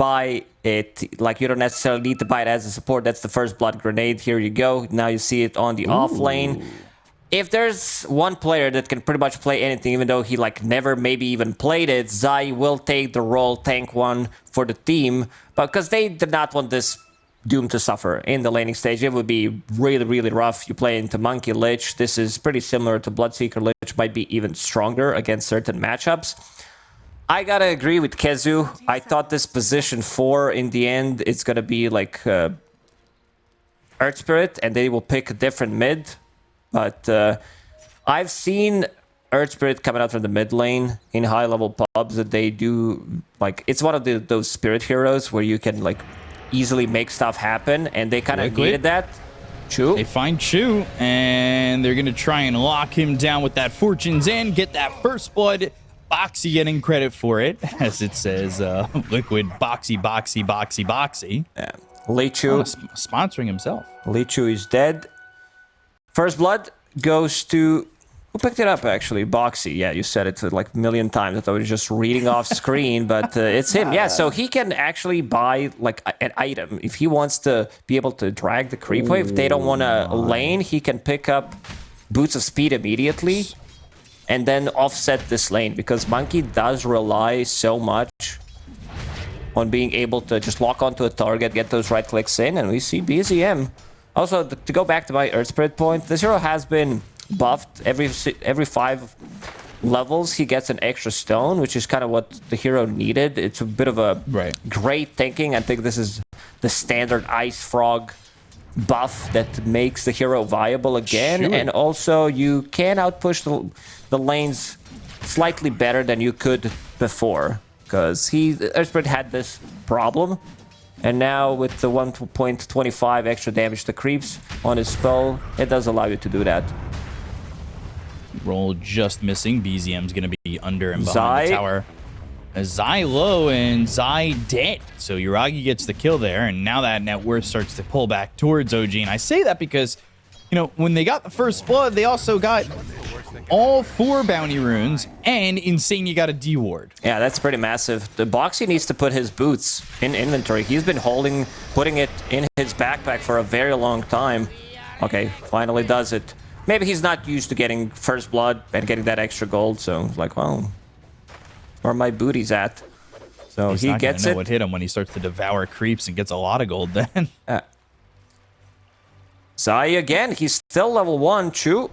buy it. Like, you don't necessarily need to buy it as a support. That's the first blood grenade. Here you go. Now you see it on the off lane. If there's one player that can pretty much play anything, even though he like never maybe even played it, Zai will take the role, tank one for the team, because they did not want this doomed to suffer in the laning stage. It would be really, really rough. You play into Monkey Lich. This is pretty similar to Bloodseeker Lich, might be even stronger against certain matchups. I gotta agree with Kezu. I thought this position 4 in the end, it's gonna be like Earth Spirit, and they will pick a different mid. But I've seen Earth Spirit coming out from the mid lane in high-level pubs that they do, like, it's one of those spirit heroes where you can, like, easily make stuff happen, and they kind of needed that. Chu. They find Chu, and they're going to try and lock him down with that Fortune's End, get that first blood. Boxy getting credit for it, as it says, Liquid Boxy, Boxy, Boxy, Boxy. Yeah. Lichu. Sponsoring himself. Lichu is dead. First blood goes to... Who picked it up, actually? Boxy. Yeah, you said it like a million times. I thought I was just reading off screen, but it's him. Yeah, so he can actually buy like an item. If he wants to be able to drag the creep wave, if they don't want to lane, he can pick up Boots of Speed immediately and then offset this lane, because Monkey does rely so much on being able to just lock onto a target, get those right clicks in, and we see BZM. Also, to go back to my Earth Spirit point, this hero has been buffed. Every 5 levels, he gets an extra stone, which is kind of what the hero needed. It's a bit of a great thinking. I think this is the standard Ice Frog buff that makes the hero viable again. Sure. And also, you can outpush the lanes slightly better than you could before, because Earth Spirit had this problem. And now with the 1.25 extra damage to creeps on his spell, it does allow you to do that. Roll just missing. BZM's going to be under and behind the tower. Zai low and Zai dead. So Yuragi gets the kill there, and now that net worth starts to pull back towards OG. And I say that because, you know, when they got the first blood, they also got all 4 bounty runes, and Insane, you got a D ward. Yeah, that's pretty massive. The Boxy needs to put his boots in inventory. He's been putting it in his backpack for a very long time. Okay, finally does it. Maybe he's not used to getting first blood and getting that extra gold, so it's like, well, where are my booties at? So he gets it. What hit him when he starts to devour creeps and gets a lot of gold then. Zai again, he's still level 1, Chu.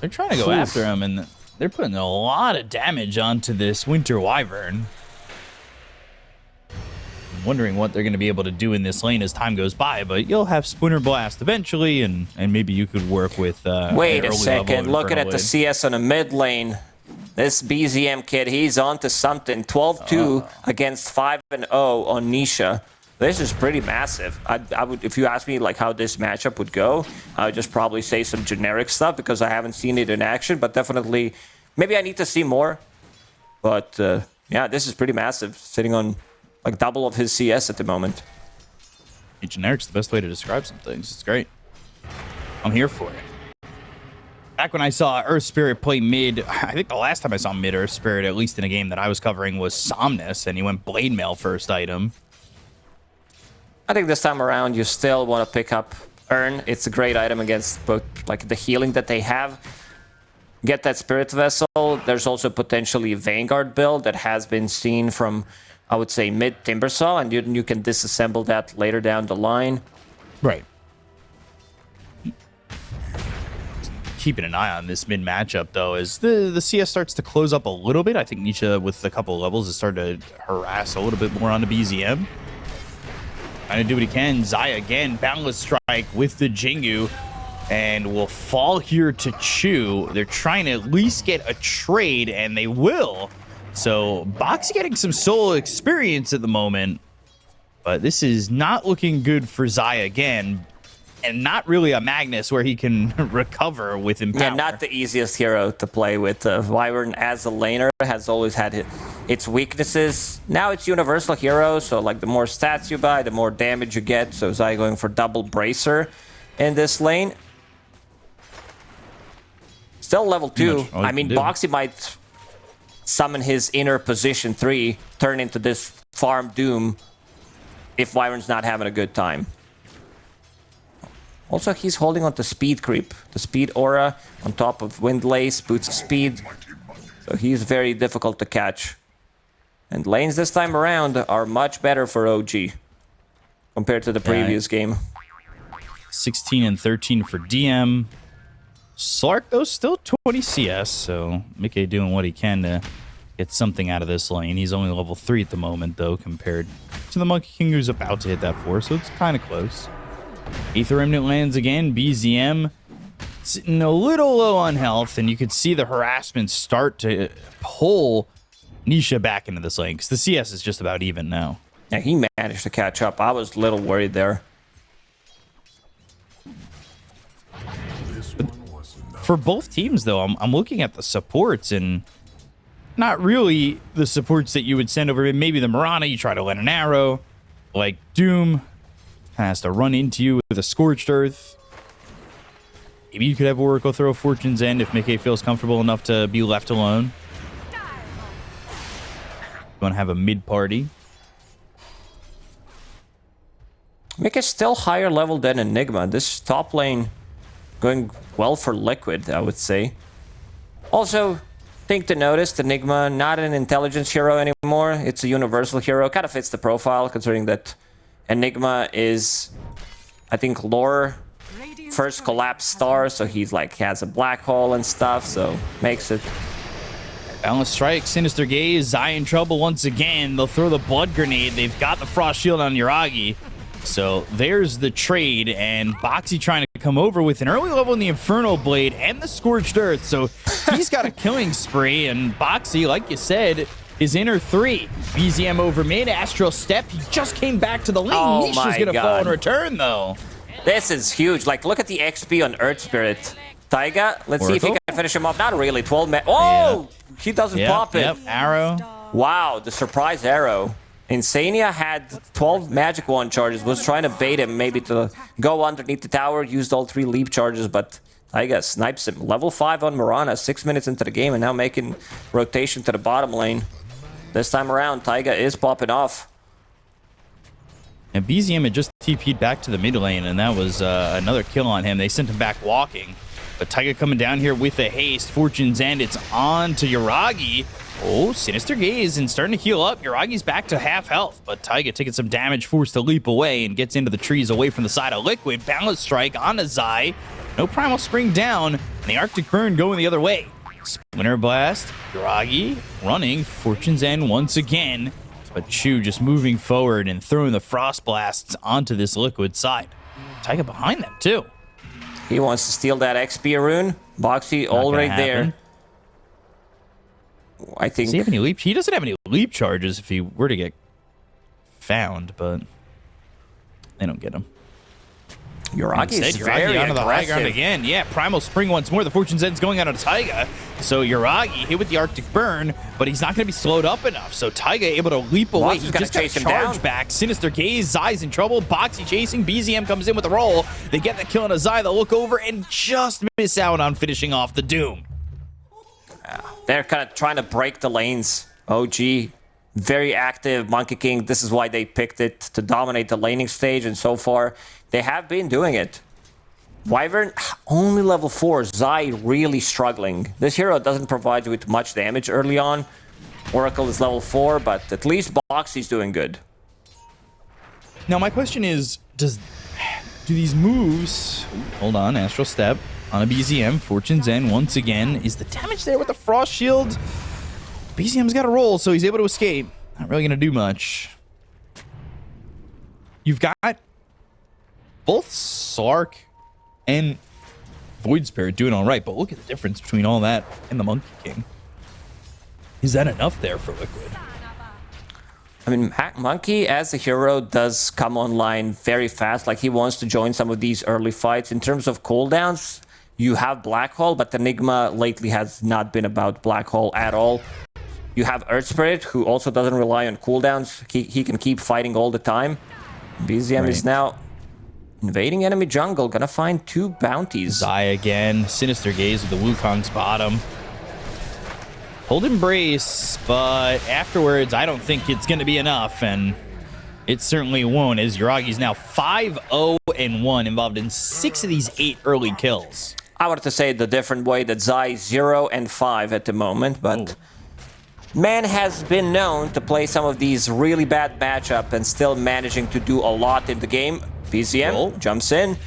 They're trying to go after him, and they're putting a lot of damage onto this Winter Wyvern. I'm wondering what they're going to be able to do in this lane as time goes by, but you'll have Splinter Blast eventually, and maybe you could work with wait a second, looking at the CS on the mid lane. This BZM kid, he's onto something. 12-2 against 5-0 on Nisha. This is pretty massive. I would, if you ask me like how this matchup would go, I would just probably say some generic stuff because I haven't seen it in action. But definitely, maybe I need to see more. But yeah, this is pretty massive. Sitting on like double of his CS at the moment. Generic's the best way to describe some things. It's great. I'm here for it. Back when I saw Earth Spirit play mid, I think the last time I saw mid Earth Spirit, at least in a game that I was covering, was Somnus, and he went Blade Mail first item. I think this time around you still want to pick up Urn. It's a great item against both like the healing that they have. Get that Spirit Vessel. There's also potentially a Vanguard build that has been seen from, I would say, mid Timbersaw, and you can disassemble that later down the line. Right. Keeping an eye on this mid matchup though, as the CS starts to close up a little bit. I think Nisha with a couple of levels has started to harass a little bit more on the BZM. Trying to do what he can. Zai again, Boundless Strike with the Jingu, and will fall here to Chu. They're trying to at least get a trade, and they will. So Boxy getting some solo experience at the moment, but this is not looking good for Zai again, and not really a Magnus where he can recover with Empower. Yeah, not the easiest hero to play with. Wyvern as a laner has always had its weaknesses. Now it's universal hero, so like the more stats you buy, the more damage you get. So Zai going for double Bracer in this lane. Still level 2. I mean, Boxy might summon his inner position 3, turn into this farm doom if Wyvern's not having a good time. Also, he's holding on to speed creep, the speed aura on top of Windlace, boots of speed. So he's very difficult to catch. And lanes this time around are much better for OG compared to the previous game. 16 and 13 for DM. Slark, though, still 20 CS, so Mickey doing what he can to get something out of this lane. He's only level 3 at the moment, though, compared to the Monkey King, who's about to hit that 4, so it's kind of close. Aether Remnant lands again. BZM sitting a little low on health, and you could see the harassment start to pull Nisha back into this lane, because the CS is just about even now. Yeah, he managed to catch up. I was a little worried there. For both teams, though, I'm looking at the supports, and not really the supports that you would send over. Maybe the Mirana, you try to let an arrow. Like Doom has to run into you with a Scorched Earth. Maybe you could have Oracle throw Fortune's End if Mickey feels comfortable enough to be left alone. You want to have a mid party. Mickey's still higher level than Enigma. This top lane going well for Liquid, I would say. Also, thing to notice, Enigma, not an intelligence hero anymore. It's a universal hero. Kind of fits the profile, considering that Enigma is, I think, lore first collapse star, so he's like, has a black hole and stuff, so makes it. Balance Strike, Sinister Gaze, Zai in trouble once again. They'll throw the Blood Grenade. They've got the Frost Shield on Yuragi. So there's the trade, and Boxy trying to come over with an early level in the Infernal Blade and the Scorched Earth. So he's got a killing spree, and Boxy, like you said, is inner 3. BZM over mid, Astral Step. He just came back to the lane. Oh Nisha's going to fall in return, though. This is huge. Like, look at the XP on Earth Spirit. Taiga, let's see if he can finish him off. Not really. 12 men. Oh! Yeah. He doesn't pop it. Yep, arrow. Wow, the surprise arrow. Insania had 12 magic wand charges, was trying to bait him maybe to go underneath the tower, used all 3 leap charges, but Taiga snipes him. Level 5 on Mirana, 6 minutes into the game, and now making rotation to the bottom lane. This time around, Taiga is popping off. And BZM had just TP'd back to the mid lane, and that was another kill on him. They sent him back walking. But Taiga coming down here with a haste. Fortune's End, it's on to Yuragi. Oh, Sinister Gaze and starting to heal up. Yuragi's back to half health, but Taiga taking some damage, forced to leap away and gets into the trees away from the side of Liquid. Balance Strike on to Zai. No Primal Spring down, and the Arctic Burn going the other way. Splinter Blast, Yuragi running. Fortune's End once again, but Chu just moving forward and throwing the Frost Blasts onto this Liquid side. Taiga behind them, too. He wants to steal that XP rune. Boxy all right there. I think. Does he have any leap? He doesn't have any leap charges if he were to get found, but they don't get him. Yuragi is very onto the high ground aggressive. again. Yeah, Primal Spring once more. The Fortune's End's going out of Taiga. So Yuragi hit with the Arctic Burn, but he's not going to be slowed up enough. So Taiga able to leap away. He's just got to charge back. Sinister Gaze, Zai's in trouble. Boxy chasing. BZM comes in with a roll. They get the kill on a Zai. They'll look over and just miss out on finishing off the Doom. They're kind of trying to break the lanes. OG, very active. Monkey King, this is why they picked it, to dominate the laning stage, and so far they have been doing it. Wyvern, only level 4. Zai really struggling. This hero doesn't provide you with much damage early on. Oracle is level 4, but at least Boxy's doing good. Now my question is, do these moves... Hold on, Astral Step on a BZM. Fortune's End once again. Is the damage there with the Frost Shield? BZM's got a roll, so he's able to escape. Not really going to do much. You've got both Slark and Void Spirit doing all right, but look at the difference between all that and the Monkey King. Is that enough there for Liquid? I mean, Monkey as a hero does come online very fast. Like, he wants to join some of these early fights. In terms of cooldowns, you have Black Hole, but Enigma lately has not been about Black Hole at all. You have Earth Spirit, who also doesn't rely on cooldowns. He can keep fighting all the time. BZM is now invading enemy jungle, gonna find 2 bounties. Zai again, Sinister Gaze with the Wukong's bottom. Hold embrace, but afterwards, I don't think it's going to be enough, and it certainly won't, as Yuragi's now 5-0-1, involved in 6 of these 8 early kills. I wanted to say it the different way, that Zai 0-5 at the moment, but man has been known to play some of these really bad matchup and still managing to do a lot in the game. BZM jumps in.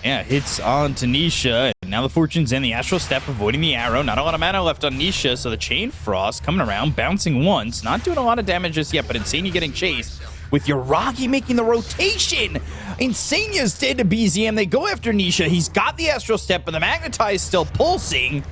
Yeah, hits on to Nisha. Now the Fortune's in the Astral Step, avoiding the arrow. Not a lot of mana left on Nisha, so the Chain Frost coming around, bouncing once. Not doing a lot of damage just yet, but Insania getting chased, with Yuragi making the rotation. Insania's dead to BZM. They go after Nisha. He's got the Astral Step, but the Magnetize still pulsing,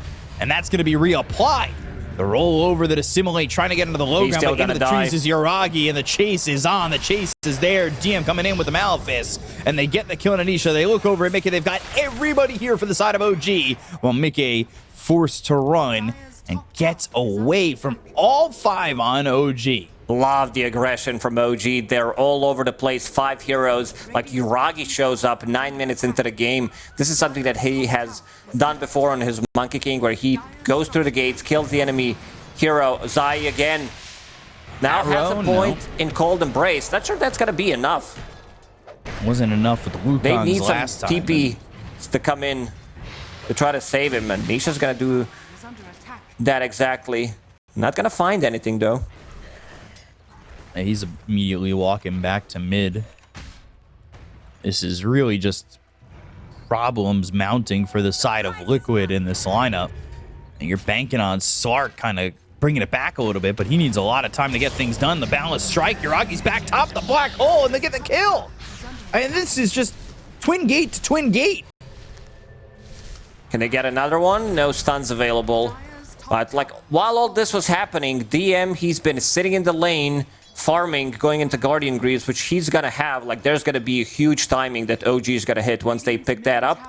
and that's going to be reapplied. The roll over that Assimilate, trying to get into the low ground, but into the trees is Yuragi, and the chase is on. The chase is there. DM coming in with the Malefice, and they get the kill on Anisha. They look over at Mickey. They've got everybody here for the side of OG, while Mickey forced to run and gets away from all 5 on OG. Love the aggression from OG. They're all over the place. 5 heroes. Like Yuragi shows up 9 minutes into the game. This is something that he has done before on his Monkey King, where he goes through the gates, kills the enemy hero. Zai again. Now has a point in Cold Embrace. Not sure that's going to be enough. Wasn't enough with the Wukongs they need last some time. TP to come in to try to save him. And Nisha's going to do that exactly. Not going to find anything, though. He's immediately walking back to mid. This is really just problems mounting for the side of Liquid in this lineup. And you're banking on Sark kind of bringing it back a little bit, but he needs a lot of time to get things done. The balance strike, Yuragi's back top, the black hole, and they get the kill. And this is just twin gate to twin gate. Can they get another one? No stuns available. But like, while all this was happening, DM, he's been sitting in the lane, farming, going into Guardian Greaves, which he's gonna have. Like, there's gonna be a huge timing that OG is gonna hit once they pick that up.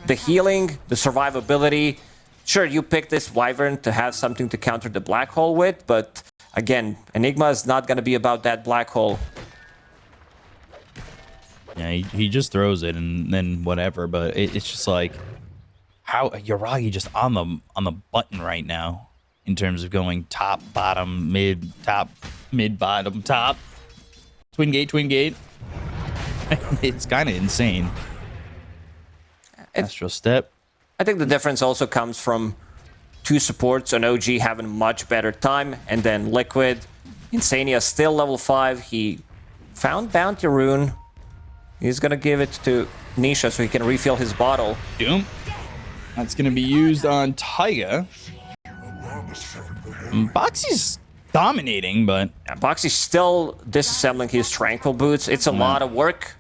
The healing, the survivability. Sure, you pick this Wyvern to have something to counter the black hole with, but again, Enigma is not gonna be about that black hole. Yeah, he just throws it and then whatever, but it's just like, how Yuragi just on the button right now in terms of going top, bottom, mid, top, mid, bottom, top, twin gate, twin gate. It's kind of insane. Astral Step. I think the difference also comes from 2 supports on OG having much better time, and then Liquid. Insania still level 5. He found Bounty Rune. He's gonna give it to Nisha so he can refill his bottle. Doom. That's gonna be used on Taiga. Boxy's dominating, but yeah, Boxy's still disassembling his Tranquil Boots. It's a lot of work,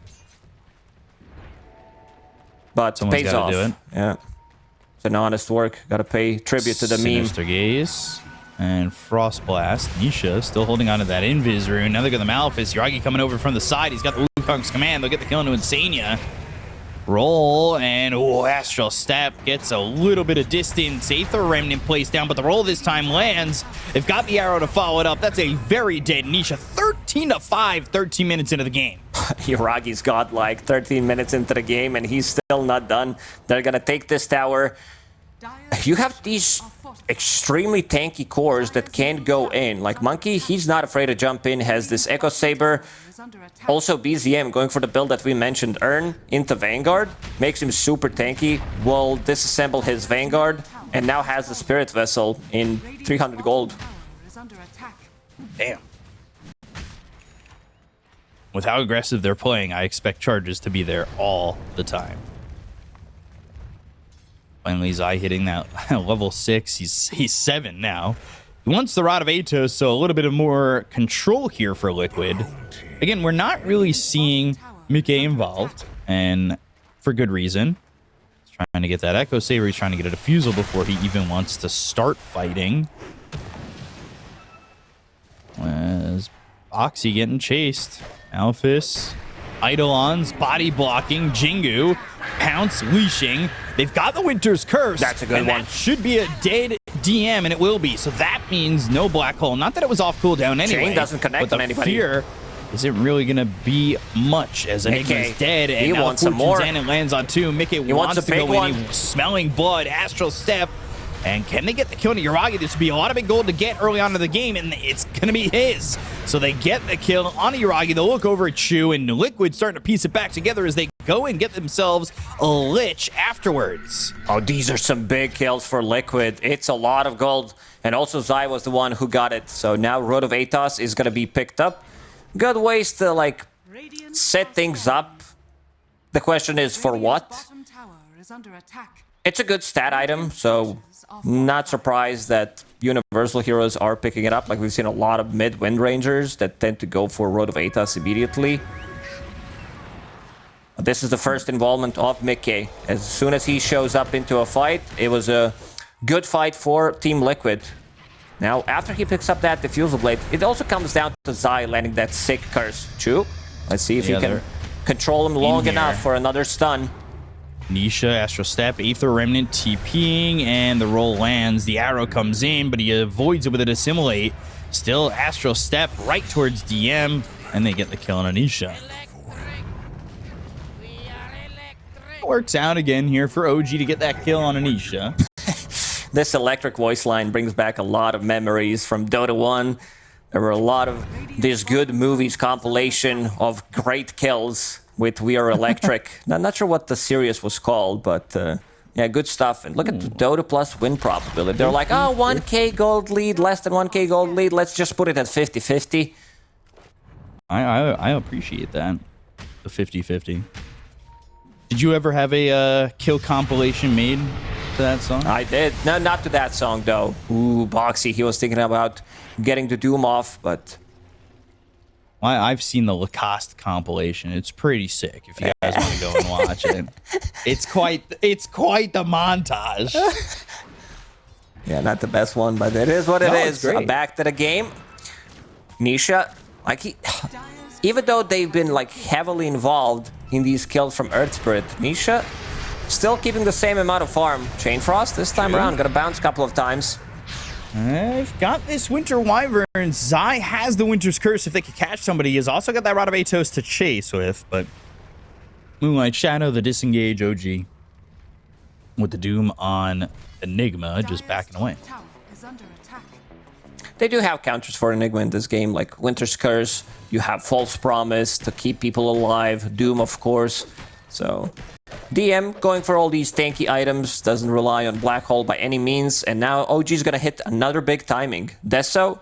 but someone's pays gotta off. do it. Yeah, it's an honest work. Gotta pay tribute to the Sinister Gaze and Frost Blast. Nisha still holding on to that Invis rune. Now they got the Malefice. Yuragi coming over from the side. He's got the Wukong's command. They'll get the kill into Insania. Roll, and Astral Step gets a little bit of distance. Aether Remnant placed down, but the roll this time lands. They've got the arrow to follow it up. That's a very dead Nisha. 13-5, 13 minutes into the game. Yuragi's got like 13 minutes into the game, and he's still not done. They're gonna take this tower. You have these extremely tanky cores that can't go in. Like Monkey, he's not afraid to jump in, has this Echo Saber. Also BZM going for the build that we mentioned, Earn into Vanguard, makes him super tanky, will disassemble his Vanguard, and now has the Spirit Vessel in 300 gold. Damn. With how aggressive they're playing, I expect charges to be there all the time. Finally, Zai hitting that level 6. He's 7 now. He wants the Rod of Atos, so a little bit of more control here for Liquid. Again, we're not really seeing Mickey involved, and for good reason. He's trying to get that Echo Saber. He's trying to get a defusal before he even wants to start fighting. As Oxy getting chased. Alphys, Eidolon's body blocking, Jingu, Pounce leashing. They've got the Winter's Curse. That's a good one. That should be a dead DM, and it will be. So that means no black hole. Not that it was off cooldown anyway. Chain doesn't connect but on anybody. Fear isn't really going to be much as Enigma's dead. And he wants some more. And it lands on 2. Mickey wants to a big go one. in. He's smelling blood. Astral Step. And can they get the kill on Yuragi? This would be a lot of big gold to get early on in the game, and it's going to be his. So they get the kill on Yuragi. They'll look over at Chu, and Liquid starting to piece it back together as they go and get themselves a Lich afterwards. Oh, these are some big kills for Liquid. It's a lot of gold. And also Zai was the one who got it. So now Road of Atos is going to be picked up. Good ways to, like, set things up. The question is, for what? It's a good stat item, so not surprised that Universal heroes are picking it up. Like, we've seen a lot of mid-wind rangers that tend to go for Road of Atos immediately. This is the first involvement of Mickey. As soon as he shows up into a fight, it was a good fight for Team Liquid. Now, after he picks up that Diffusal Blade, it also comes down to Zai landing that sick curse. Chu, let's see if you can control him long enough for another stun. Nisha, Astral Step, Aether Remnant, TPing, and the roll lands. The arrow comes in, but he avoids it with an Assimilate. Still Astral Step right towards DM, and they get the kill on Anisha. Works out again here for OG to get that kill on Anisha. This electric voice line brings back a lot of memories from Dota 1. There were a lot of this good movies compilation of great kills with We Are Electric. I'm not sure what the series was called, but yeah, good stuff. And look at the Dota Plus win probability. They're like, oh, 1k gold lead, less than 1k gold lead. Let's just put it at 50-50. I appreciate that. The 50-50. Did you ever have a kill compilation made to that song? I did. No, not to that song, though. Ooh, Boxy, he was thinking about getting the Doom off, but... I've seen the Lacoste compilation. It's pretty sick if you guys want to go and watch it. It's quite the montage. Yeah, not the best one, but it is what it is. Back to the game. Nisha, like even though they've been like heavily involved in these kills from Earth Spirit, Nisha still keeping the same amount of farm. Chain Frost this time around, gonna bounce a couple of times. I've got this Winter Wyvern. Zai has the Winter's Curse if they could catch somebody. He's also got that Rod of Atos to chase with, but Moonlight Shadow, the disengage OG with the Doom on Enigma, just backing away. They do have counters for Enigma in this game, like Winter's Curse. You have False Promise to keep people alive. Doom, of course. So DM going for all these tanky items, doesn't rely on Black Hole by any means. And now OG's gonna hit another big timing. Deso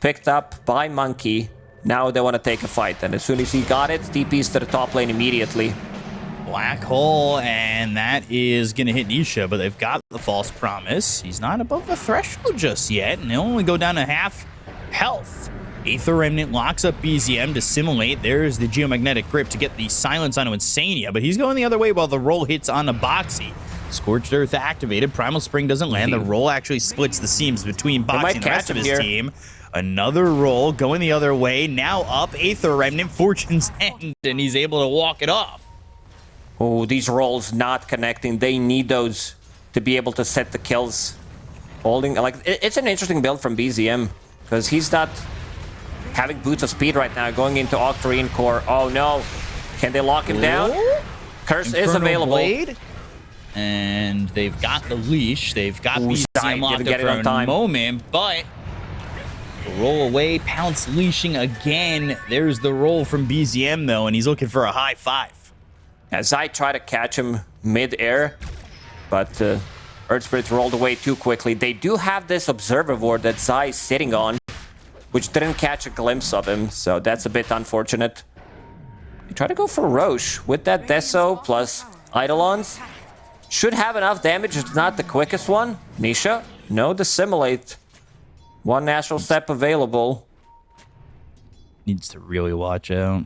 picked up by Monkey. Now they want to take a fight. And as soon as he got it, TP's to the top lane immediately. Black Hole, and that is going to hit Nisha, but they've got the False Promise. He's not above the threshold just yet, and he'll only go down to half health. Aether Remnant locks up BZM to simulate. There's the Geomagnetic Grip to get the silence onto Insania, but he's going the other way while the roll hits on the Boxy. Scorched Earth activated. Primal Spring doesn't land. The roll actually splits the seams between Boxy and the rest of his team. Another roll going the other way. Now up Aether Remnant, Fortune's End, and he's able to walk it off. Oh, these rolls not connecting. They need those to be able to set the kills. Holding, like, it's an interesting build from BZM because he's not having boots of speed right now, going into Octarine Core. Oh no, can they lock him down? Curse is available. Blade. And they've got the leash. They've got BZM locked up for a moment, but roll away, Pounce leashing again. There's the roll from BZM though, and he's looking for a high five. As I try to catch him mid-air, but Earth Spirit rolled away too quickly. They do have this Observer Ward that Zai is sitting on, which didn't catch a glimpse of him, so that's a bit unfortunate. You try to go for Roche with that Deso plus Eidolons. Should have enough damage, it's not the quickest one. Nisha, no Dissimulate. One Natural Step available. Needs to really watch out.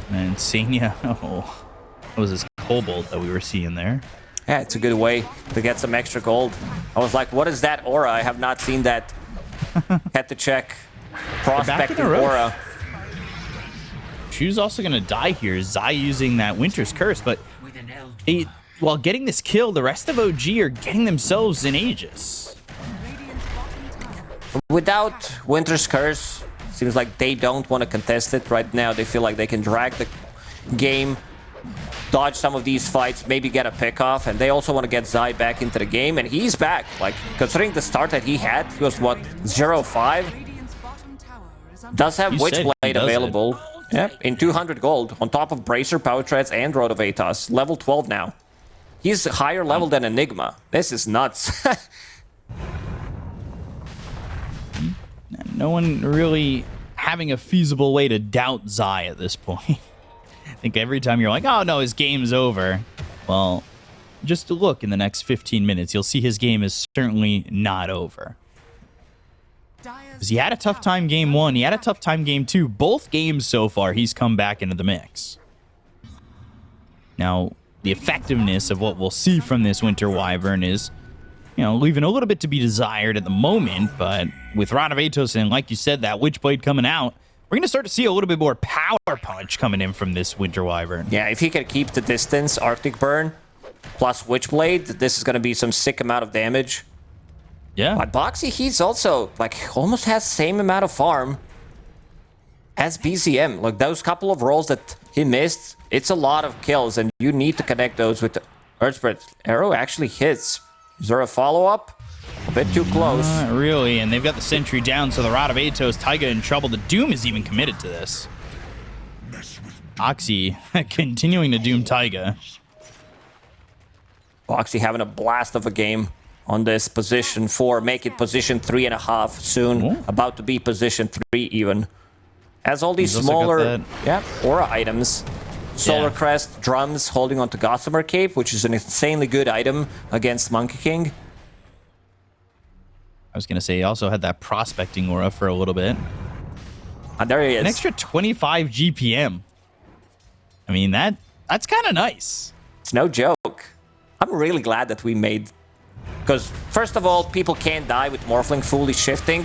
And Senia, oh, what was this Cobalt that we were seeing there? Yeah, it's a good way to get some extra gold. I was like, what is that aura? I have not seen that. Had to check. Prospecting aura. Chu's also going to die here. Zai using that Winter's Curse, but while getting this kill, the rest of OG are getting themselves in Aegis. Without Winter's Curse, seems like they don't want to contest it right now. They feel like they can drag the game dodge some of these fights, maybe get a pick off, and they also want to get Zai back into the game, and he's back. Like, considering the start that he had, he was, what, 0-5? Does have Witchblade available. Yeah, in 200 gold, on top of Bracer, Power Treads, and Road of Atos. Level 12 now. He's higher level than Enigma. This is nuts. No one really having a feasible way to doubt Zai at this point. I think every time you're like, oh no, his game's over. Well, just to look in the next 15 minutes, you'll see his game is certainly not over. Because he had a tough time game 1, he had a tough time game 2. Both games so far, he's come back into the mix. Now, the effectiveness of what we'll see from this Winter Wyvern is, you know, leaving a little bit to be desired at the moment, but with Rod of Atos and, like you said, that Witchblade coming out, we're going to start to see a little bit more power punch coming in from this Winter Wyvern. Yeah, if he can keep the distance, Arctic Burn, plus Witchblade, this is going to be some sick amount of damage. Yeah. But Boxy, he's also, like, almost has the same amount of farm as BZM. Like, those couple of rolls that he missed, it's a lot of kills, and you need to connect those with the Earth Spirit. Arrow actually hits. Is there a follow-up? A bit too close. Not really, and they've got the sentry down, so the Rod of Atos, Taiga in trouble. The Doom is even committed to this. Oxy continuing to Doom Taiga. Boxy having a blast of a game on this position 4. Make it position 3.5 soon. Ooh. About to be position 3 even. As all these smaller aura items. Solar Crest, Drums, holding on to Gossamer Cape, which is an insanely good item against Monkey King. I was going to say, he also had that prospecting aura for a little bit. And there he is. An extra 25 GPM. I mean, that's kind of nice. It's no joke. I'm really glad that we made... Because, first of all, people can't die with Morphling fully shifting.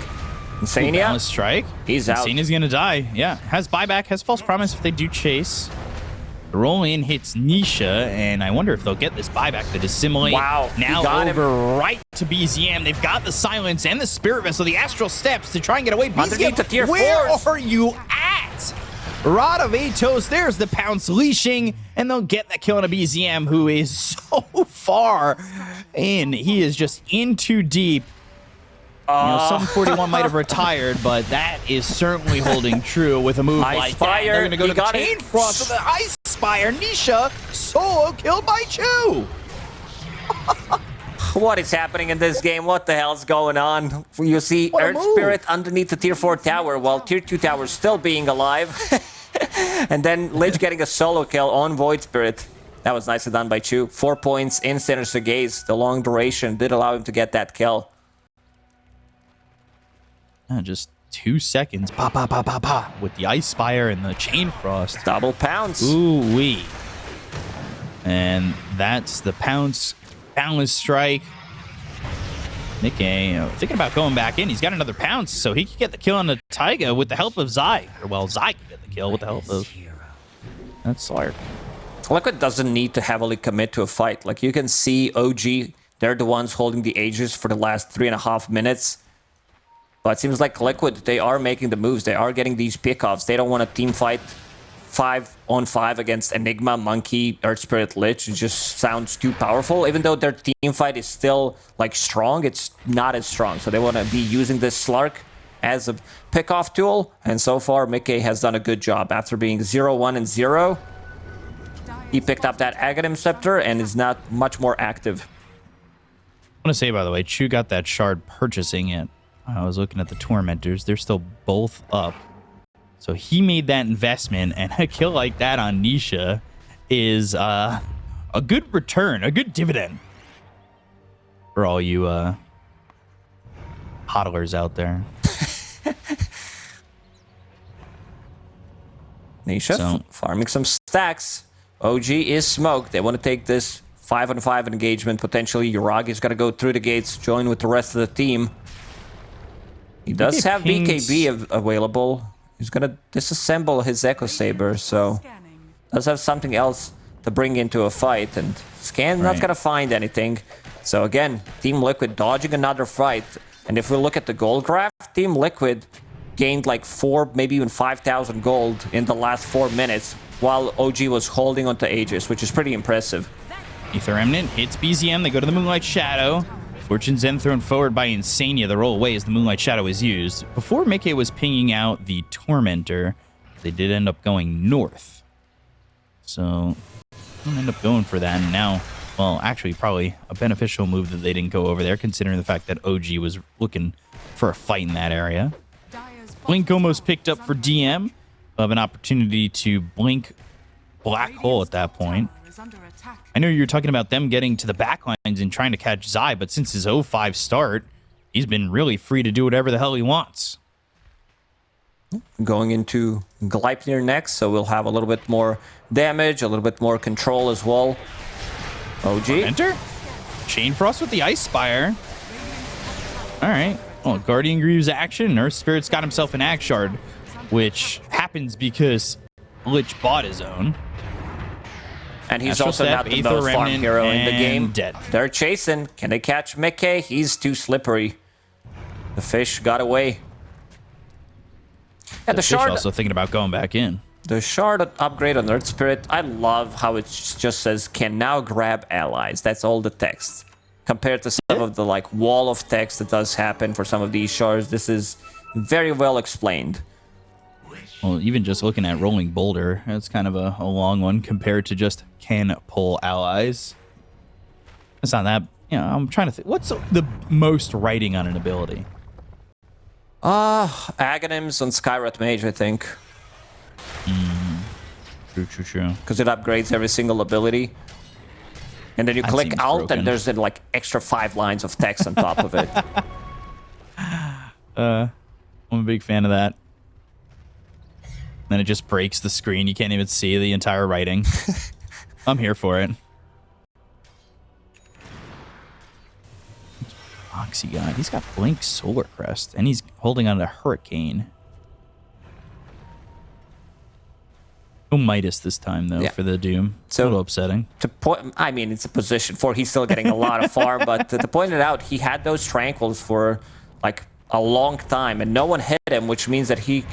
Insania. Balance strike. He's out. Insania's going to die. Yeah. Has buyback, has false promise if they do chase. The roll in hits Nisha, and I wonder if they'll get this buyback that assimilate. Wow. Now over right to BZM. They've got the silence and the spirit vessel, the astral steps to try and get away. Underneath the tier where 4s. are you at? Rod of Atos, there's the pounce leashing, and they'll get that kill on a BZM who is so far in. He is just in too deep. You know, some 41 might have retired, but that is certainly holding true with a move like that. They're going to go to the Chain Frost with the Ice Spire. Nisha solo killed by Chu. What is happening in this game? What the hell's going on? You see Earth Spirit underneath the tier 4 tower while tier 2 tower still being alive. And then Lich getting a solo kill on Void Spirit. That was nicely done by Chu. 4 points in Sinister Gaze. The long duration did allow him to get that kill. Just 2 seconds. Pa, pa, pa, pa, pa, with the Ice Spire and the Chain Frost. Double pounce. Ooh-wee. And that's the pounce. Boundless strike. Nikkei, thinking about going back in. He's got another pounce, so he can get the kill on the Taiga with the help of Zai. Or, well, Zai can get the kill with the help of... That's Slark. Liquid doesn't need to heavily commit to a fight. Like, you can see OG, they're the ones holding the Aegis for the last 3.5 minutes. But it seems like Liquid, they are making the moves. They are getting these pickoffs. They don't want a team fight 5-on-5 against Enigma, Monkey, Earth Spirit, Lich. It just sounds too powerful. Even though their team fight is still, like, strong, it's not as strong. So they want to be using this Slark as a pickoff tool. And so far, Mickey has done a good job. After being 0-1-0, he picked up that Aghanim Scepter and is not much more active. I want to say, by the way, Chu got that shard purchasing it. I was looking at the Tormentors. They're still both up. So he made that investment, and a kill like that on Nisha is a good return, a good dividend for all you hodlers out there. Nisha farming some stacks. OG is smoked. They want to take this 5-on-5 engagement. Potentially, Yuragi's got to go through the gates, join with the rest of the team. He does have BKB available. He's going to disassemble his Echo Saber, so does have something else to bring into a fight. And Scan not going to find anything. So again, Team Liquid dodging another fight. And if we look at the gold graph, Team Liquid gained like 4, maybe even 5,000 gold in the last 4 minutes. while OG was holding onto Aegis, which is pretty impressive. Aether Remnant hits BZM. They go to the Moonlight Shadow. Fortune Zen thrown forward by Insania. The roll away as the Moonlight Shadow is used. Before Mickey was pinging out the Tormentor, they did end up going north. So, don't end up going for that. And now, well, actually, probably a beneficial move that they didn't go over there, considering the fact that OG was looking for a fight in that area. Blink almost picked up for DM. We'll have an opportunity to blink Black Hole at that point. I know you're talking about them getting to the backlines and trying to catch Zai, but since his 0-5 start, he's been really free to do whatever the hell he wants. Going into Gleipnir next, so we'll have a little bit more damage, a little bit more control as well. OG. Enter. Chain Frost with the Ice Spire. All right. Well, Guardian Greaves action. Earth Spirit's got himself an Axe Shard, which happens because Lich bought his own. And he's Astral also Step, not the Aether most farm Remnant, hero in the game. dead. They're chasing. Can they catch Mickey? He's too slippery. The fish got away. Yeah, the Fish shard. also thinking about going back in. The shard upgrade on Earth Spirit. I love how it just says can now grab allies. That's all the text. Compared to some of the like wall of text that does happen for some of these shards, this is very well explained. Well, even just looking at Rolling Boulder, it's kind of a long one compared to just can pull allies. It's not that, you know, I'm trying to think. What's the most writing on an ability? Aghanims on Skywrath Mage, I think. True. Because it upgrades every single ability. And then you That click seems Alt broken. and there's like extra 5 lines of text on top of it. I'm a big fan of that. Then it just breaks the screen. You can't even see the entire writing. I'm here for it. Oxy guy. He's got Blink Solar Crest, and he's holding on to Hurricane. No Midas this time, though, for the Doom. So- a little upsetting. I mean, it's a position for he's still getting a lot of farm, but to point it out, he had those tranquils for like a long time, and no one hit him, which means that he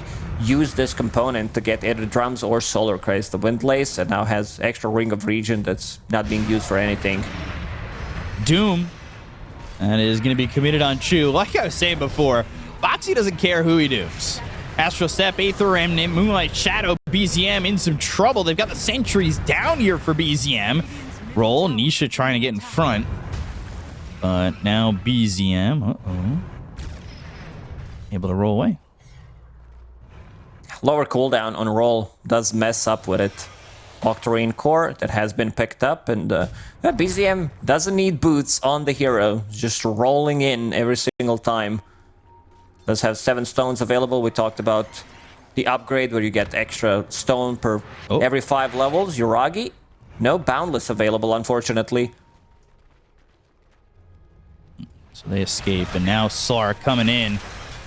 used this component to get either drums or Solar Crest, the Windlace, and now has extra Ring of Region that's not being used for anything. Doom. And is going to be committed on Chu. Like I was saying before, Boxy doesn't care who he dooms. Astral Step, Aether Remnant, Moonlight Shadow, BZM in some trouble. They've got the sentries down here for BZM. Roll, Nisha trying to get in front. But now BZM, able to roll away. Lower cooldown on roll does mess up with it. Octarine Core that has been picked up, and BZM doesn't need boots on the hero, just rolling in every single time. Does have 7 stones available. We talked about the upgrade where you get extra stone per every 5 levels. Yuragi, no Boundless available, unfortunately. So they escape, and now Slar coming in,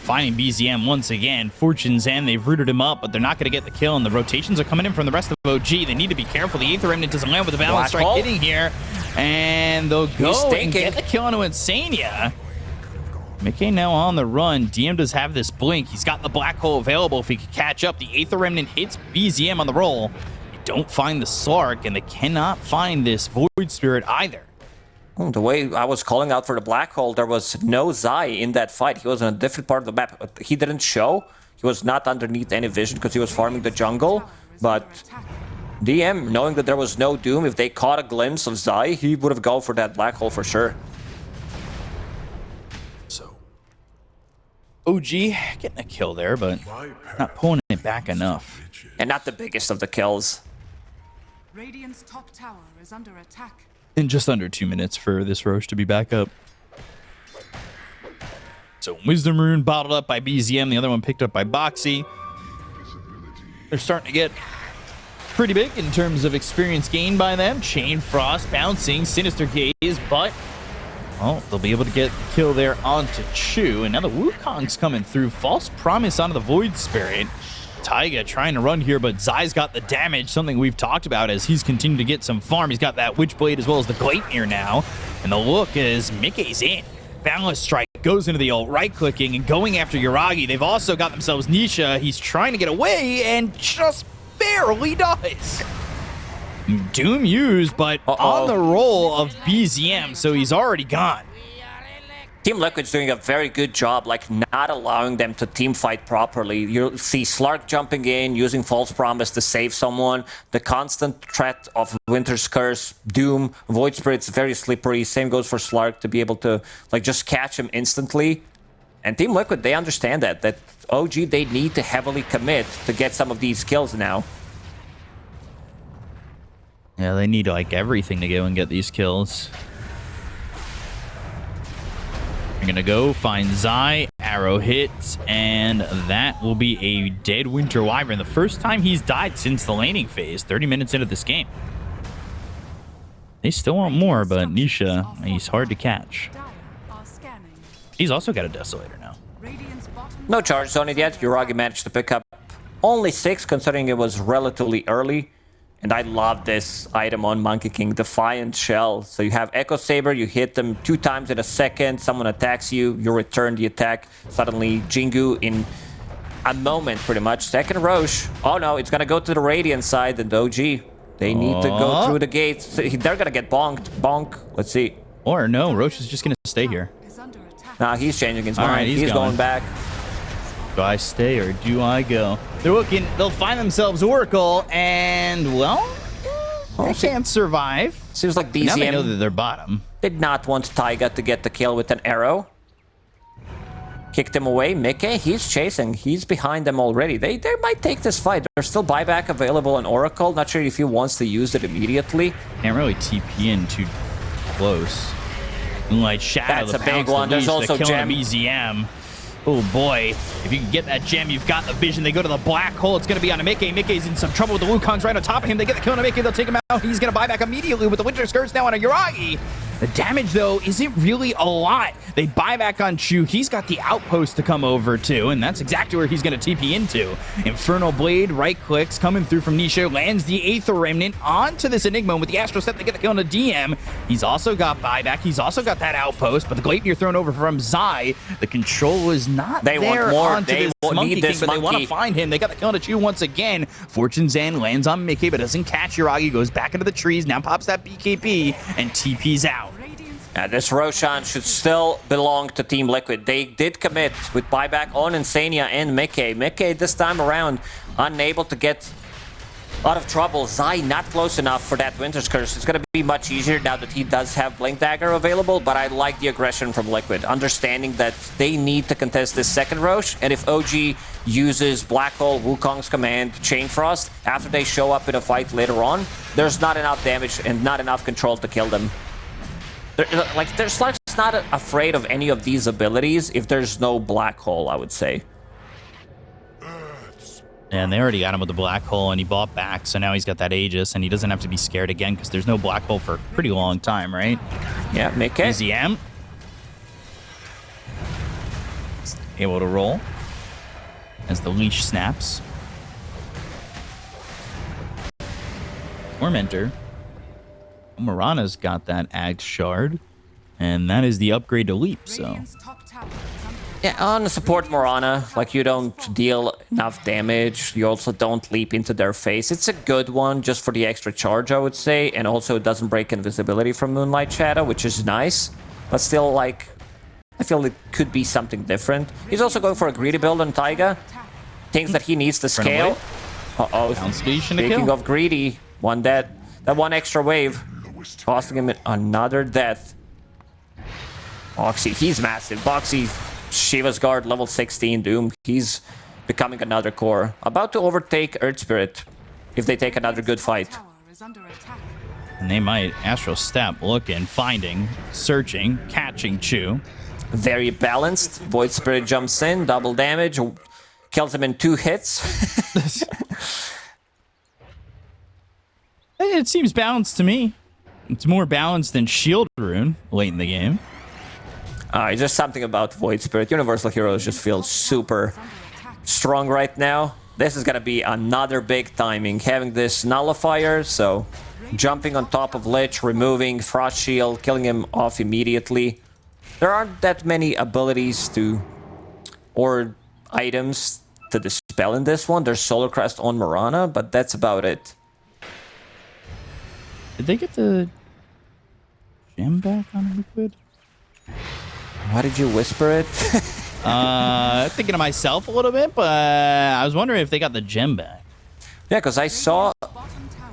finding BZM once again. Fortune's End, they've rooted him up, but they're not going to get the kill, and the rotations are coming in from the rest of OG. They need to be careful. The Aether Remnant doesn't land with the Balance Strike hitting here, and they'll go and get the kill onto Insania. Mickey now on the run. DM does have this blink. He's got the black hole available if he could catch up. The Aether Remnant hits BZM on the roll. They don't find the Slark, and they cannot find this Void Spirit either. The way I was calling out for the black hole, there was no Zai in that fight. He was on a different part of the map. He didn't show. He was not underneath any vision because he was farming the jungle. But DM, knowing that there was no Doom, if they caught a glimpse of Zai, he would have gone for that black hole for sure. OG getting a kill there, but not pulling it back enough. And not the biggest of the kills. Radiant's top tower is under attack. In just under 2 minutes for this Roche to be back up. So Wisdom Rune bottled up by BZM, the other one picked up by Boxy. They're starting to get pretty big in terms of experience gained by them. Chain Frost bouncing, Sinister Gaze, but well, they'll be able to get the kill there onto Chu. And now the Wukong's coming through. False Promise onto the Void Spirit. Taiga trying to run here, but Zai's got the damage, something we've talked about as he's continued to get some farm. He's got that Witchblade as well as the Gleipnir now. And the look is Mickey's in. Boundless Strike goes into the ult, right-clicking and going after Yuragi. They've also got themselves Nisha. He's trying to get away and just barely does. Doom used, but on the roll of BZM, so he's already gone. Team Liquid's doing a very good job, like not allowing them to team fight properly. You'll see Slark jumping in, using False Promise to save someone. The constant threat of Winter's Curse, Doom, Void Spirit's very slippery. Same goes for Slark to be able to like just catch him instantly. And Team Liquid, they understand that OG, they need to heavily commit to get some of these kills now. Yeah, they need like everything to go and get these kills. They're gonna go find Zai, arrow hits, and that will be a dead Winter Wyvern. The first time he's died since the laning phase, 30 minutes into this game. They still want more, but Nisha, he's hard to catch. He's also got a Desolator now. No charges on it yet. Yuragi managed to pick up only 6, considering it was relatively early. And I love this item on Monkey King, Defiant Shell. So you have Echo Saber, you hit them 2 times in a second, someone attacks you, you return the attack. Suddenly, Jingu in a moment, pretty much. Second Roche. Oh no, it's gonna go to the Radiant side, and OG. They need to go through the gates. They're gonna get bonked. Bonk. Let's see. Or no, Roche is just gonna stay here. Nah, he's changing his mind. Right, he's going back. Do I stay or do I go? They're looking, they'll find themselves Oracle, and, well, they can't survive. Seems like Now they know BZM that they're bottom. did not want Taiga to get the kill with an arrow. Kicked him away. Mickey, he's chasing. He's behind them already. They might take this fight. There's still buyback available on Oracle. Not sure if he wants to use it immediately. Can't really TP in too close. Moonlight Shadow, That's a big one. There's also Gem. BZM. Oh boy, if you can get that gem, you've got the vision. They go to the black hole. It's going to be on a Mickey. Mickey's in some trouble with the Wukongs right on top of him. They get the kill on a Mickey. They'll take him out. He's going to buy back immediately with the Winter's Curse now on a Yuragi. The damage, though, isn't really a lot. They buy back on Chu. He's got the outpost to come over to, and that's exactly where he's going to TP into. Infernal Blade, right clicks, coming through from Nisha, lands the Aether Remnant onto this Enigma with the Astral Step. They get the kill on the DM. He's also got buyback. He's also got that outpost, but the Gleipnir thrown over from Zai. The control is not They there want more. onto They this need Monkey this King, but they want monkey. to find him. They got the kill on the Chu once again. Fortune Zan lands on Mickey, but doesn't catch Yuragi. Goes back into the trees. Now pops that BKB and TP's out. This Roshan should still belong to Team Liquid. They did commit with buyback on Insania and Mickey. Mickey this time around unable to get out of trouble. Zai not close enough for that Winter's Curse. It's going to be much easier now that he does have Blink Dagger available, but I like the aggression from Liquid, understanding that they need to contest this second Roche, and if OG uses Black Hole, Wukong's command, Chain Frost, after they show up in a fight later on, there's not enough damage and not enough control to kill them. Their Slark's not afraid of any of these abilities if there's no Black Hole, I would say. And they already got him with the black hole, and he bought back, so now he's got that Aegis, and he doesn't have to be scared again, because there's no black hole for a pretty long time, right? Yeah, Mickey. BZM. Able to roll as the leash snaps. Tormentor. Marana's got that Agged Shard, and that is the upgrade to Leap, so... Yeah, on the support Morana, like you don't deal enough damage, you also don't leap into their face. It's a good one just for the extra charge, I would say, and also it doesn't break invisibility from Moonlight Shadow, which is nice, but still, like, I feel it could be something different. He's also going for a greedy build on Taiga, thinks that he needs to scale. Uh-oh, speaking of greedy, one dead, that one extra wave, costing him another death. Boxy, he's massive. Boxy, Shiva's Guard, level 16, Doom. He's becoming another core. About to overtake Earth Spirit if they take another good fight. And they might. Astral Step, looking, finding, searching, catching Chu. Very balanced. Void Spirit jumps in, double damage, kills him in 2 hits. It seems balanced to me. It's more balanced than Shield Rune late in the game. Just something about Void Spirit. Universal Heroes just feel super strong right now. This is gonna be another big timing. Having this Nullifier, so jumping on top of Lich, removing Frost Shield, killing him off immediately. There aren't that many abilities to, or items to dispel spell in this one. There's Solar Crest on Mirana, but that's about it. Did they get the gem back on Liquid? Why did you whisper it? Thinking to myself a little bit, but I was wondering if they got the gem back. Yeah, because I saw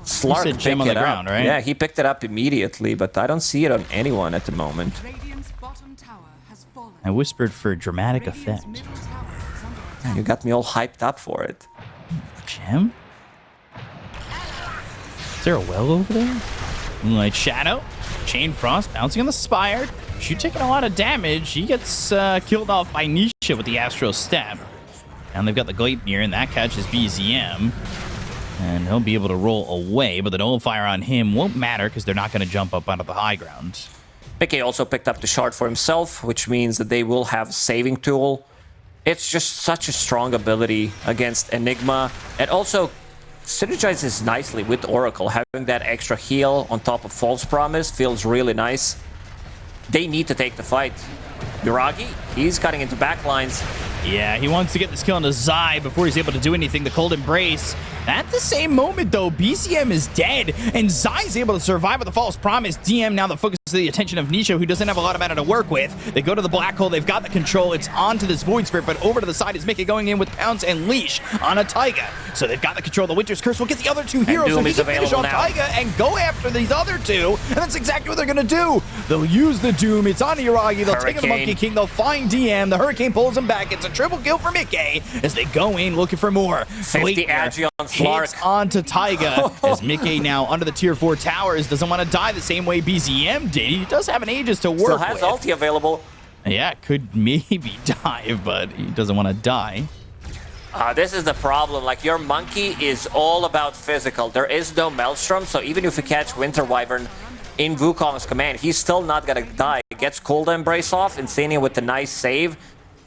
Slark said pick gem on it the ground, up. right? Yeah, he picked it up immediately, but I don't see it on anyone at the moment. Radiant's bottom tower has fallen. I whispered for dramatic Radiant's effect. middle tower is under attack. Man, you got me all hyped up for it. Gem? Is there a well over there? Moonlight Shadow. Chain Frost bouncing on the Spire. Shu taking a lot of damage. He gets killed off by Nisha with the Astral Step. And they've got the Gleipnir, and that catches BZM. And he'll be able to roll away, but the Nullifier on him won't matter because they're not going to jump up onto the high ground. Mickey also picked up the shard for himself, which means that they will have saving tool. It's just such a strong ability against Enigma. And also synergizes nicely with Oracle. Having that extra heal on top of False Promise feels really nice. They need to take the fight. Yuragi, he's cutting into backlines. Yeah, he wants to get this kill into Zai before he's able to do anything. The Cold Embrace. At the same moment, though, BCM is dead, and Zai's able to survive with the False Promise. DM now the focus of the attention of Nisha, who doesn't have a lot of mana to work with. They go to the Black Hole. They've got the control. It's onto this Void Spirit, but over to the side is Mickey going in with Pounce and Leash on a Taiga. So they've got the control. The Winter's Curse will get the other two heroes, so Doom he is can finish available on now. Taiga and go after these other two, and that's exactly what they're going to do. They'll use the Doom. It's on Yuragi. They'll take the Monkey King. They'll find DM. The Hurricane pulls him back. It's a triple kill for Mickey as they go in looking for more. 50 agi on Slark. Hits onto Taiga as Mickey now under the tier 4 towers doesn't want to die the same way BZM did. He does have an Aegis to work Still has with. ulti available. Yeah, could maybe dive, but he doesn't want to die. This is the problem. Like, your monkey is all about physical. There is no Maelstrom, so even if you catch Winter Wyvern in Wukong's command, he's still not gonna die. Gets Cold Embrace off, Insania with the nice save,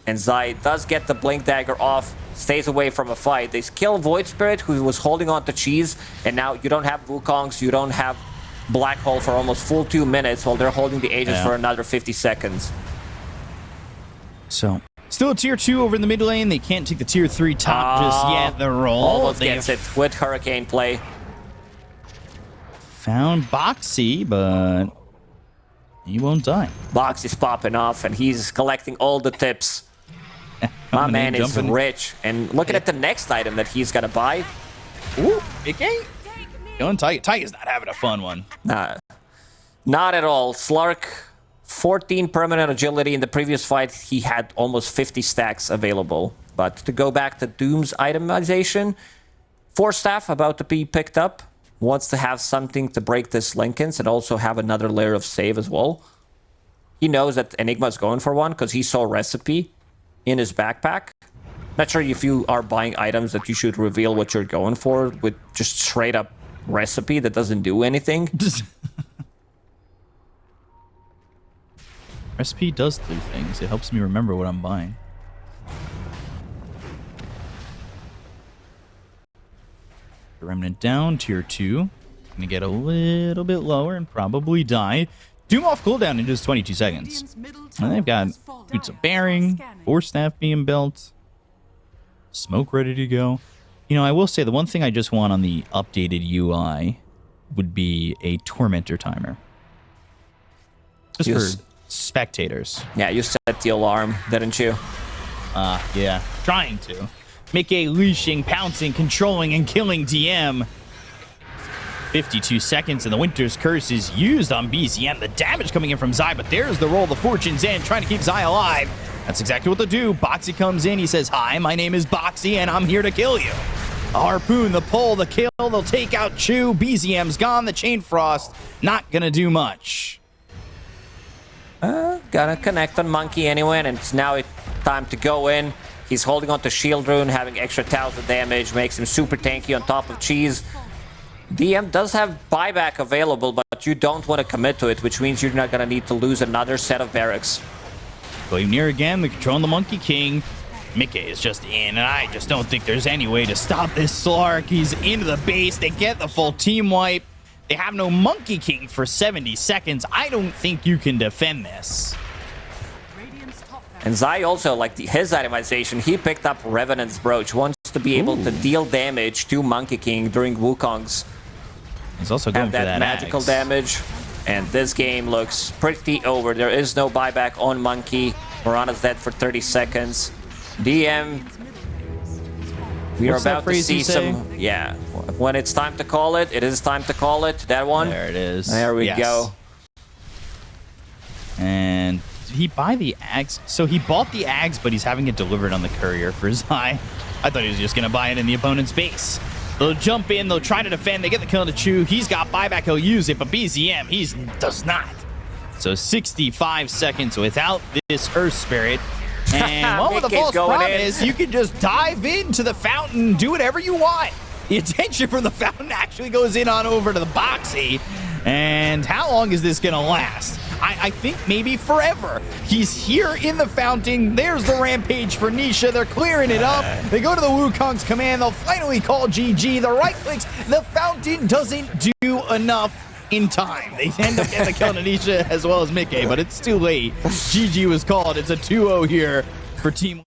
and Zai does get the Blink Dagger off, stays away from a fight. They kill Void Spirit, who was holding on to Cheese, and now you don't have Wukongs, you don't have Black Hole for almost full 2 minutes, while they're holding the Aegis for another 50 seconds. So, still a tier 2 over in the mid lane. They can't take the tier 3 top just yet. The roll. Almost They've gets it with Hurricane play. found Boxy, but he won't die. Box is popping off, and he's collecting all the tips. My man is rich. And looking at the next item that he's gonna buy. Ooh, Mickey? Going Tiger. Tiger's not having a fun one. Nah, not at all. Slark, 14 permanent agility. In the previous fight, he had almost 50 stacks available. But to go back to Doom's itemization, Force Staff about to be picked up. Wants to have something to break this Linkens and also have another layer of save as well. He knows that Enigma's going for one because he saw Recipe in his backpack. Not sure if you are buying items that you should reveal what you're going for with just straight up Recipe that doesn't do anything. Recipe does do things. It helps me remember what I'm buying. Remnant down, tier 2. Gonna get a little bit lower and probably die. Doom off cooldown in just 22 seconds. And they've got Boots of Bearing, Force Staff being built, Smoke ready to go. You know, I will say the one thing I just want on the updated UI would be a Tormentor timer. Just for spectators. Yeah, you set the alarm, didn't you? Yeah, trying to. Mickey leashing, pouncing, controlling, and killing DM. 52 seconds, and the Winter's Curse is used on BZM. The damage coming in from Zai, but there's the roll. The Fortune's in, trying to keep Zai alive. That's exactly what they do. Boxy comes in. He says, "Hi, my name is Boxy, and I'm here to kill you." A harpoon, the pull, the kill. They'll take out Chu. BZM's gone. The Chain Frost, not going to do much. Gotta connect on Monkey anyway, and it's now time to go in. He's holding on to Shield Rune, having extra 1,000 damage, makes him super tanky on top of Cheese. DM does have buyback available, but you don't want to commit to it, which means you're not going to need to lose another set of barracks. Going near again, they're controlling the Monkey King. Mickey is just in, and I just don't think there's any way to stop this Slark. He's into the base. They get the full team wipe. They have no Monkey King for 70 seconds. I don't think you can defend this. And Zai also, like his itemization, he picked up Revenant's Brooch. Once to be able to deal damage to Monkey King during Wukong's He's also going have for that magical axe. damage. And this game looks pretty over. There is no buyback on Monkey. Morana's dead for 30 seconds. DM, we What's are that about to phrase see you say? some... Yeah, when it's time to call it, it is time to call it. That one. There it is. There we Yes. go. And did he buy the Ags? So he bought the Ags, but he's having it delivered on the courier for Zai. I thought he was just going to buy it in the opponent's base. They'll jump in, they'll try to defend, they get the kill to Chu. He's got buyback, he'll use it, but BZM, he does not. So 65 seconds without this Earth Spirit. And one with the Mickey's false going promise, you can just dive into the fountain, do whatever you want. The attention from the fountain actually goes in on over to the Boxy. And how long is this going to last? I think maybe forever. He's here in the fountain. There's the rampage for Nisha. They're clearing it up. They go to the Wukong's command. They'll finally call GG. The right clicks. The fountain doesn't do enough in time. They end up getting the kill to Nisha as well as Mickey, but it's too late. GG was called. It's a 2-0 here for Team...